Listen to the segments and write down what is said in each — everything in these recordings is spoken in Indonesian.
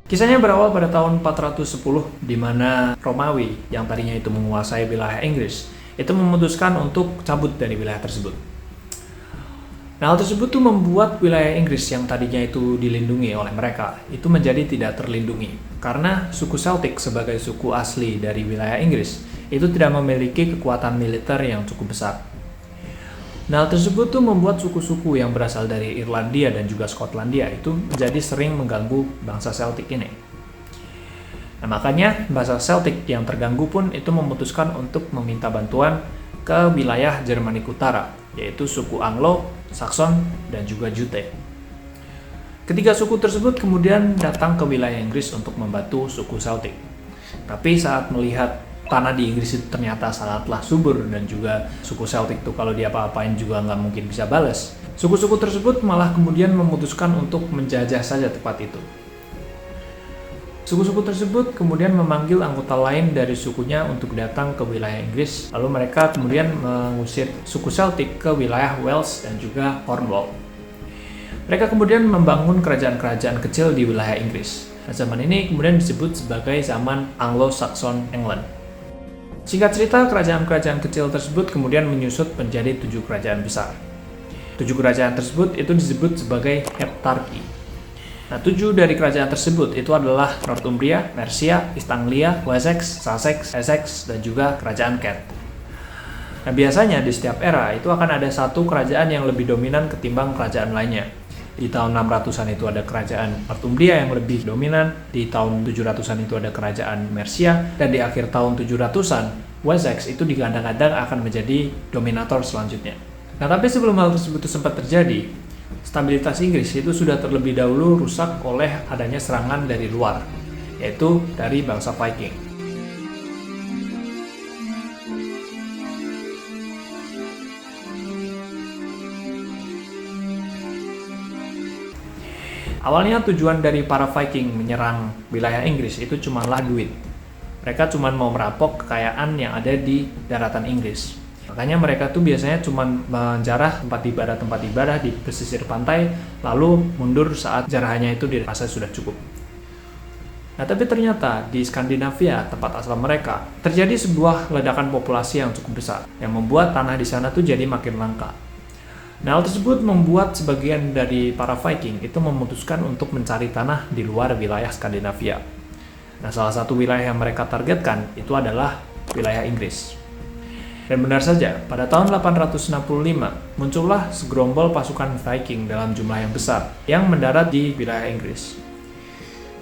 Kisahnya berawal pada tahun 410, di mana Romawi yang tadinya itu menguasai wilayah Inggris, itu memutuskan untuk cabut dari wilayah tersebut. Nah, hal tersebut tuh membuat wilayah Inggris yang tadinya itu dilindungi oleh mereka, itu menjadi tidak terlindungi. Karena suku Celtic sebagai suku asli dari wilayah Inggris, itu tidak memiliki kekuatan militer yang cukup besar. Nah, hal tersebut tuh membuat suku-suku yang berasal dari Irlandia dan juga Skotlandia itu menjadi sering mengganggu bangsa Celtic ini. Nah, makanya bangsa Celtic yang terganggu pun itu memutuskan untuk meminta bantuan ke wilayah Jermanik Utara, yaitu suku Anglo, Saxon, dan juga Jute. Ketiga suku tersebut kemudian datang ke wilayah Inggris untuk membantu suku Celtic. Tapi saat melihat tanah di Inggris itu ternyata sangatlah subur dan juga suku Celtic tuh kalau dia apa-apain juga nggak mungkin bisa balas. Suku-suku tersebut malah kemudian memutuskan untuk menjajah saja tempat itu. Suku-suku tersebut kemudian memanggil anggota lain dari sukunya untuk datang ke wilayah Inggris, lalu mereka kemudian mengusir suku Celtic ke wilayah Wales dan juga Cornwall. Mereka kemudian membangun kerajaan-kerajaan kecil di wilayah Inggris. Nah, zaman ini kemudian disebut sebagai zaman Anglo-Saxon England. Singkat cerita, kerajaan-kerajaan kecil tersebut kemudian menyusut menjadi 7 kerajaan besar. 7 kerajaan tersebut itu disebut sebagai heptarki. Nah, 7 dari kerajaan tersebut itu adalah Northumbria, Mercia, East Anglia, Wessex, Sussex, Essex, dan juga kerajaan Kent. Nah, biasanya di setiap era itu akan ada satu kerajaan yang lebih dominan ketimbang kerajaan lainnya. Di tahun 600-an itu ada kerajaan Northumbria yang lebih dominan, di tahun 700-an itu ada kerajaan Mercia, dan di akhir tahun 700-an, Wessex itu digadang-gadang akan menjadi dominator selanjutnya. Nah, tapi sebelum hal tersebut sempat terjadi, stabilitas Inggris itu sudah terlebih dahulu rusak oleh adanya serangan dari luar, yaitu dari bangsa Viking. Awalnya tujuan dari para Viking menyerang wilayah Inggris itu cumanlah duit. Mereka cuma mau merampok kekayaan yang ada di daratan Inggris. Makanya mereka tuh biasanya cuma menjarah tempat ibadah di pesisir pantai, lalu mundur saat jarahannya itu dirasa sudah cukup. Nah, tapi ternyata di Skandinavia, tempat asal mereka, terjadi sebuah ledakan populasi yang cukup besar, yang membuat tanah di sana tuh jadi makin langka. Nah, hal tersebut membuat sebagian dari para Viking itu memutuskan untuk mencari tanah di luar wilayah Skandinavia. Nah, salah satu wilayah yang mereka targetkan itu adalah wilayah Inggris. Dan benar saja, pada tahun 865 muncullah segerombol pasukan Viking dalam jumlah yang besar yang mendarat di wilayah Inggris.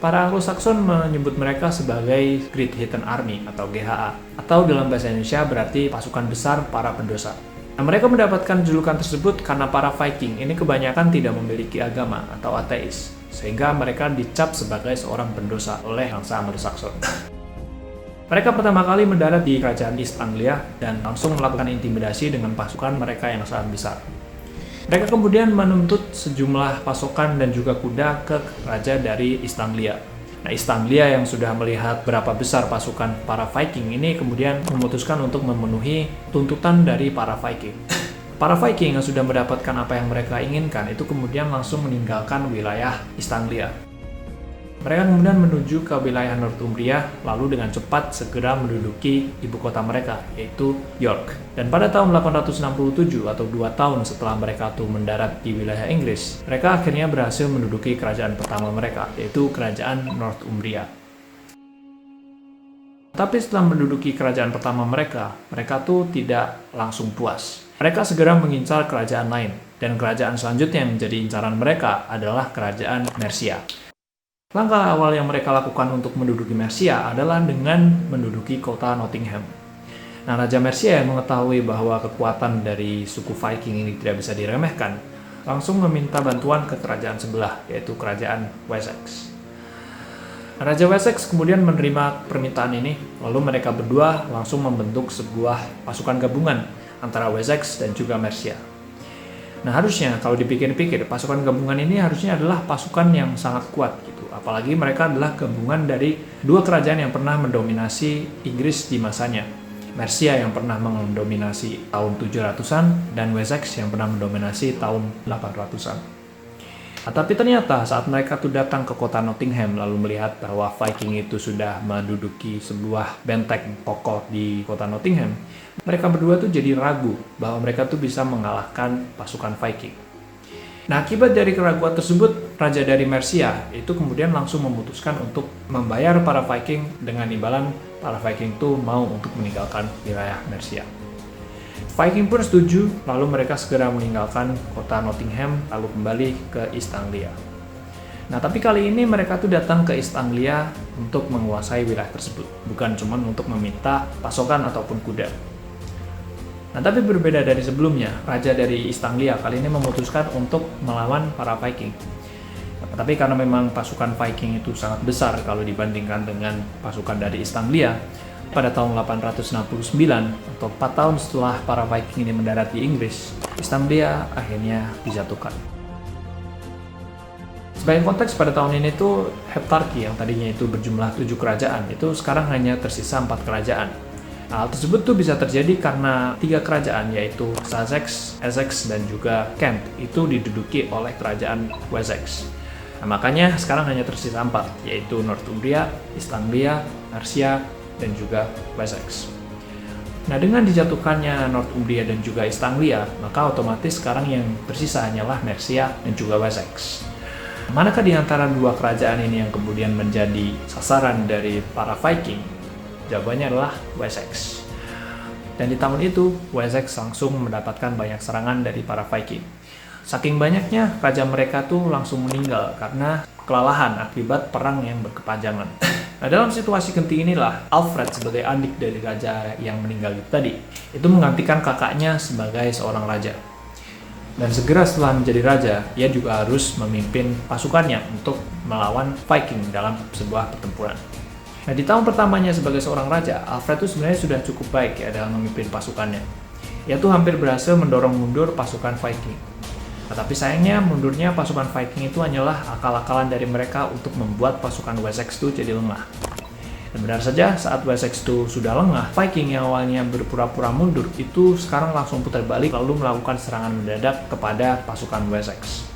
Para Anglo-Saxon menyebut mereka sebagai Great Heathen Army atau GHA, atau dalam bahasa Indonesia berarti pasukan besar para pendosa. Nah, mereka mendapatkan julukan tersebut karena para Viking ini kebanyakan tidak memiliki agama atau ateis, sehingga mereka dicap sebagai seorang pendosa oleh bangsa Anglo-Saxon. Mereka pertama kali mendarat di kerajaan East Anglia dan langsung melakukan intimidasi dengan pasukan mereka yang sangat besar. Mereka kemudian menuntut sejumlah pasukan dan juga kuda ke raja dari East Anglia. Nah, East Anglia yang sudah melihat berapa besar pasukan para Viking ini kemudian memutuskan untuk memenuhi tuntutan dari para Viking. Para Viking yang sudah mendapatkan apa yang mereka inginkan itu kemudian langsung meninggalkan wilayah East Anglia. Mereka kemudian menuju ke wilayah Northumbria, lalu dengan cepat segera menduduki ibu kota mereka, yaitu York. Dan pada tahun 867 atau 2 tahun setelah mereka tuh mendarat di wilayah Inggris, mereka akhirnya berhasil menduduki kerajaan pertama mereka, yaitu kerajaan Northumbria. Tapi setelah menduduki kerajaan pertama mereka tuh tidak langsung puas. Mereka segera mengincar kerajaan lain, dan kerajaan selanjutnya yang menjadi incaran mereka adalah kerajaan Mercia. Langkah awal yang mereka lakukan untuk menduduki Mercia adalah dengan menduduki kota Nottingham. Nah, Raja Mercia yang mengetahui bahwa kekuatan dari suku Viking ini tidak bisa diremehkan, langsung meminta bantuan ke kerajaan sebelah, yaitu kerajaan Wessex. Raja Wessex kemudian menerima permintaan ini, lalu mereka berdua langsung membentuk sebuah pasukan gabungan antara Wessex dan juga Mercia. Nah, harusnya kalau dipikir-pikir, pasukan gabungan ini harusnya adalah pasukan yang sangat kuat gitu. Apalagi mereka adalah gabungan dari dua kerajaan yang pernah mendominasi Inggris di masanya. Mercia yang pernah mendominasi tahun 700-an dan Wessex yang pernah mendominasi tahun 800-an. Tapi ternyata saat mereka tuh datang ke kota Nottingham lalu melihat bahwa Viking itu sudah menduduki sebuah benteng kokoh di kota Nottingham, mereka berdua tuh jadi ragu bahwa mereka tuh bisa mengalahkan pasukan Viking. Nah, akibat dari keraguan tersebut, Raja dari Mercia itu kemudian langsung memutuskan untuk membayar para Viking dengan imbalan para Viking tuh mau untuk meninggalkan wilayah Mercia. Viking pun setuju, lalu mereka segera meninggalkan kota Nottingham lalu kembali ke East Anglia. Nah, tapi kali ini mereka tuh datang ke East Anglia untuk menguasai wilayah tersebut, bukan cuma untuk meminta pasokan ataupun kuda. Nah, tapi berbeda dari sebelumnya, Raja dari East Anglia kali ini memutuskan untuk melawan para Viking. Tapi karena memang pasukan Viking itu sangat besar kalau dibandingkan dengan pasukan dari East Anglia, pada tahun 869 atau 4 tahun setelah para Viking ini mendarat di Inggris, East Anglia akhirnya dijatuhkan. Sebagai konteks, pada tahun ini tuh heptarki yang tadinya itu berjumlah 7 kerajaan itu sekarang hanya tersisa 4 kerajaan. Hal tersebut tuh bisa terjadi karena 3 kerajaan yaitu Sussex, Essex, dan juga Kent itu diduduki oleh kerajaan Wessex. Nah, makanya sekarang hanya tersisa 4 yaitu Northumbria, East Anglia, Mercia, dan juga Wessex. Nah, dengan dijatuhkannya Northumbria dan juga East Anglia, maka otomatis sekarang yang tersisa hanyalah Mercia dan juga Wessex. Manakah di antara dua kerajaan ini yang kemudian menjadi sasaran dari para Viking? Jawabannya adalah Wessex. Dan di tahun itu, Wessex langsung mendapatkan banyak serangan dari para Viking. Saking banyaknya, raja mereka tuh langsung meninggal karena kelelahan akibat perang yang berkepanjangan. Nah, dalam situasi genting inilah, Alfred sebagai adik dari raja yang meninggal itu tadi, itu menggantikan kakaknya sebagai seorang raja. Dan segera setelah menjadi raja, ia juga harus memimpin pasukannya untuk melawan Viking dalam sebuah pertempuran. Nah, di tahun pertamanya sebagai seorang raja, Alfred itu sebenarnya sudah cukup baik ya dalam memimpin pasukannya. Ia tuh hampir berhasil mendorong mundur pasukan Viking. Nah, tapi sayangnya mundurnya pasukan Viking itu hanyalah akal-akalan dari mereka untuk membuat pasukan Wessex itu jadi lengah. Dan benar saja saat Wessex itu sudah lengah, Viking yang awalnya berpura-pura mundur itu sekarang langsung putar balik lalu melakukan serangan mendadak kepada pasukan Wessex.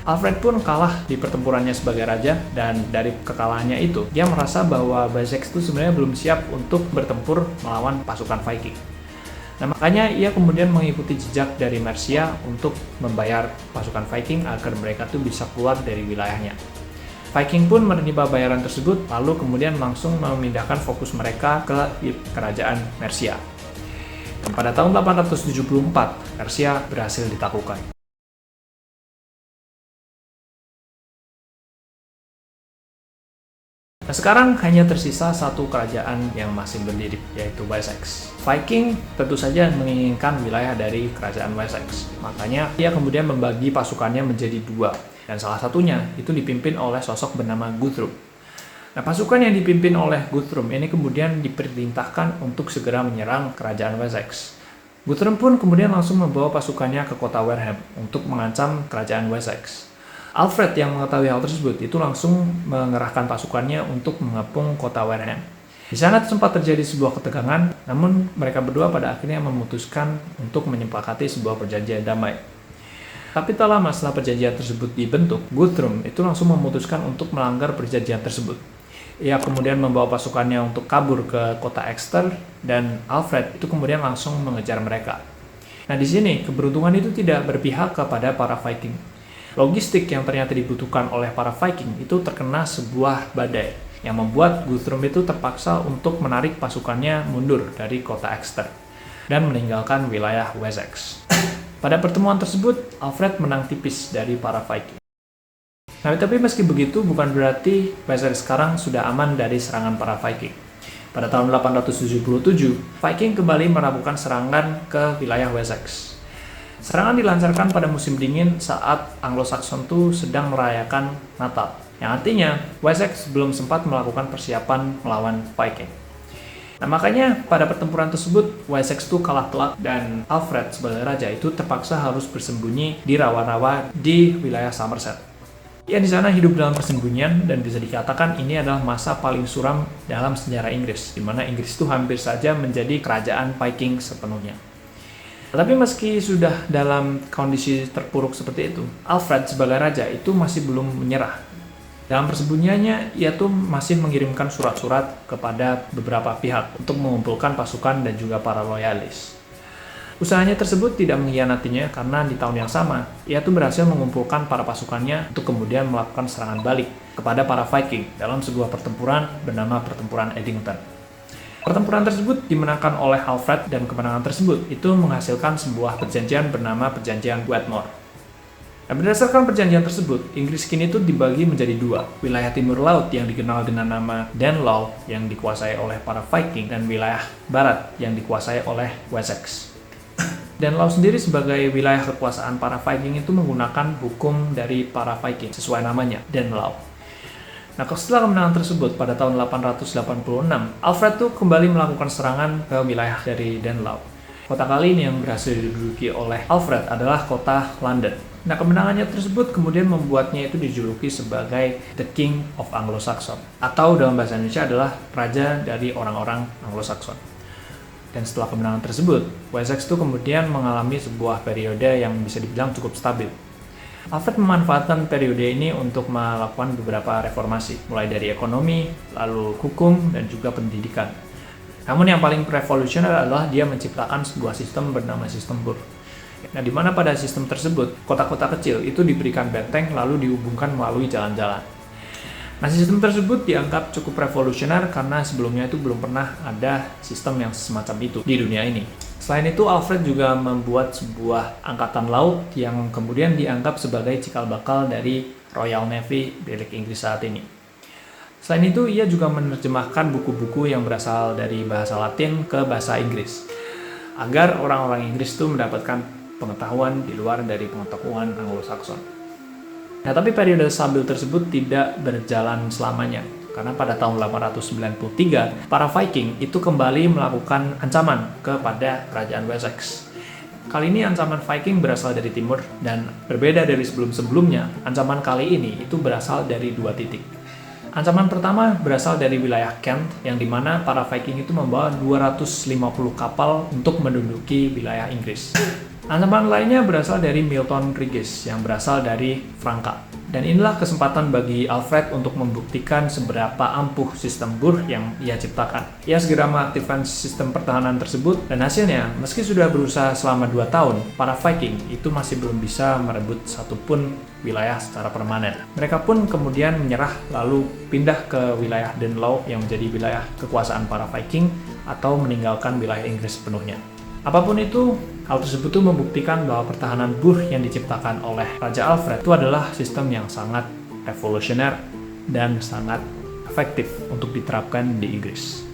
Alfred pun kalah di pertempurannya sebagai raja, dan dari kekalahannya itu dia merasa bahwa Wessex itu sebenarnya belum siap untuk bertempur melawan pasukan Viking. Nah, makanya ia kemudian mengikuti jejak dari Mercia untuk membayar pasukan Viking agar mereka tuh bisa keluar dari wilayahnya. Viking pun menerima bayaran tersebut, lalu kemudian langsung memindahkan fokus mereka ke kerajaan Mercia. Dan pada tahun 874, Mercia berhasil ditaklukkan. Nah, sekarang hanya tersisa satu kerajaan yang masih berdiri, yaitu Wessex. Viking tentu saja menginginkan wilayah dari kerajaan Wessex. Makanya ia kemudian membagi pasukannya menjadi dua, dan salah satunya itu dipimpin oleh sosok bernama Guthrum. Nah, pasukan yang dipimpin oleh Guthrum ini kemudian diperintahkan untuk segera menyerang kerajaan Wessex. Guthrum pun kemudian langsung membawa pasukannya ke kota Wareham untuk mengancam kerajaan Wessex. Alfred yang mengetahui hal tersebut itu langsung mengerahkan pasukannya untuk mengepung kota Wareham. Di sana sempat terjadi sebuah ketegangan, namun mereka berdua pada akhirnya memutuskan untuk menyepakati sebuah perjanjian damai. Tapi tak lama setelah perjanjian tersebut dibentuk, Guthrum itu langsung memutuskan untuk melanggar perjanjian tersebut. Ia kemudian membawa pasukannya untuk kabur ke kota Exeter, dan Alfred itu kemudian langsung mengejar mereka. Nah, di sini keberuntungan itu tidak berpihak kepada para Viking. Logistik yang ternyata dibutuhkan oleh para Viking itu terkena sebuah badai yang membuat Guthrum itu terpaksa untuk menarik pasukannya mundur dari kota Exeter dan meninggalkan wilayah Wessex. Pada pertemuan tersebut, Alfred menang tipis dari para Viking. Nah, tapi meski begitu bukan berarti Wessex sekarang sudah aman dari serangan para Viking. Pada tahun 877, Viking kembali melakukan serangan ke wilayah Wessex. Serangan dilancarkan pada musim dingin saat Anglo-Saxon itu sedang merayakan Natal, yang artinya Wessex belum sempat melakukan persiapan melawan Viking. Nah, makanya pada pertempuran tersebut Wessex itu kalah telak, dan Alfred sebagai raja itu terpaksa harus bersembunyi di rawa-rawa di wilayah Somerset. Ia di sana hidup dalam persembunyian, dan bisa dikatakan ini adalah masa paling suram dalam sejarah Inggris, di mana Inggris itu hampir saja menjadi kerajaan Viking sepenuhnya. Tapi meski sudah dalam kondisi terpuruk seperti itu, Alfred sebagai raja itu masih belum menyerah. Dalam persembunyiannya, ia tuh masih mengirimkan surat-surat kepada beberapa pihak untuk mengumpulkan pasukan dan juga para loyalis. Usahanya tersebut tidak mengkhianatinya karena di tahun yang sama, ia tuh berhasil mengumpulkan para pasukannya untuk kemudian melakukan serangan balik kepada para Viking dalam sebuah pertempuran bernama Pertempuran Edington. Pertempuran tersebut dimenangkan oleh Alfred dan kemenangan tersebut itu menghasilkan sebuah perjanjian bernama Perjanjian Wetmore. Nah, berdasarkan perjanjian tersebut, Inggris kini itu dibagi menjadi dua, wilayah timur laut yang dikenal dengan nama Danelaw yang dikuasai oleh para Viking dan wilayah barat yang dikuasai oleh Wessex. Danelaw sendiri sebagai wilayah kekuasaan para Viking itu menggunakan hukum dari para Viking sesuai namanya, Danelaw. Nah, setelah kemenangan tersebut pada tahun 886, Alfred tuh kembali melakukan serangan ke wilayah dari Danelaw. Kota kali ini yang berhasil diduduki oleh Alfred adalah kota London. Nah, kemenangannya tersebut kemudian membuatnya itu dijuluki sebagai The King of Anglo-Saxon, atau dalam bahasa Indonesia adalah Raja dari orang-orang Anglo-Saxon. Dan setelah kemenangan tersebut, Wessex tuh kemudian mengalami sebuah periode yang bisa dibilang cukup stabil. Alfred memanfaatkan periode ini untuk melakukan beberapa reformasi, mulai dari ekonomi, lalu hukum, dan juga pendidikan. Namun yang paling revolusioner adalah dia menciptakan sebuah sistem bernama sistem Burh. Nah, di mana pada sistem tersebut, kota-kota kecil itu diberikan benteng lalu dihubungkan melalui jalan-jalan. Nah, sistem tersebut dianggap cukup revolusioner karena sebelumnya itu belum pernah ada sistem yang semacam itu di dunia ini. Selain itu, Alfred juga membuat sebuah angkatan laut yang kemudian dianggap sebagai cikal bakal dari Royal Navy milik Inggris saat ini. Selain itu, ia juga menerjemahkan buku-buku yang berasal dari bahasa Latin ke bahasa Inggris, agar orang-orang Inggris itu mendapatkan pengetahuan di luar dari pengetahuan Anglo-Saxon. Nah, tapi periode stabil tersebut tidak berjalan selamanya. Karena pada tahun 893, para Viking itu kembali melakukan ancaman kepada kerajaan Wessex. Kali ini ancaman Viking berasal dari timur dan berbeda dari sebelum-sebelumnya, ancaman kali ini itu berasal dari dua titik. Ancaman pertama berasal dari wilayah Kent yang dimana para Viking itu membawa 250 kapal untuk menduduki wilayah Inggris. Ancaman lainnya berasal dari Milton Regis yang berasal dari Franka. Dan inilah kesempatan bagi Alfred untuk membuktikan seberapa ampuh sistem Burh yang ia ciptakan. Ia segera mengaktifkan sistem pertahanan tersebut dan hasilnya, meski sudah berusaha selama 2 tahun, para Viking itu masih belum bisa merebut satupun wilayah secara permanen. Mereka pun kemudian menyerah lalu pindah ke wilayah Danelaw yang menjadi wilayah kekuasaan para Viking atau meninggalkan wilayah Inggris sepenuhnya. Apapun itu, hal tersebut tuh membuktikan bahwa pertahanan Burh yang diciptakan oleh Raja Alfred itu adalah sistem yang sangat revolusioner dan sangat efektif untuk diterapkan di Inggris.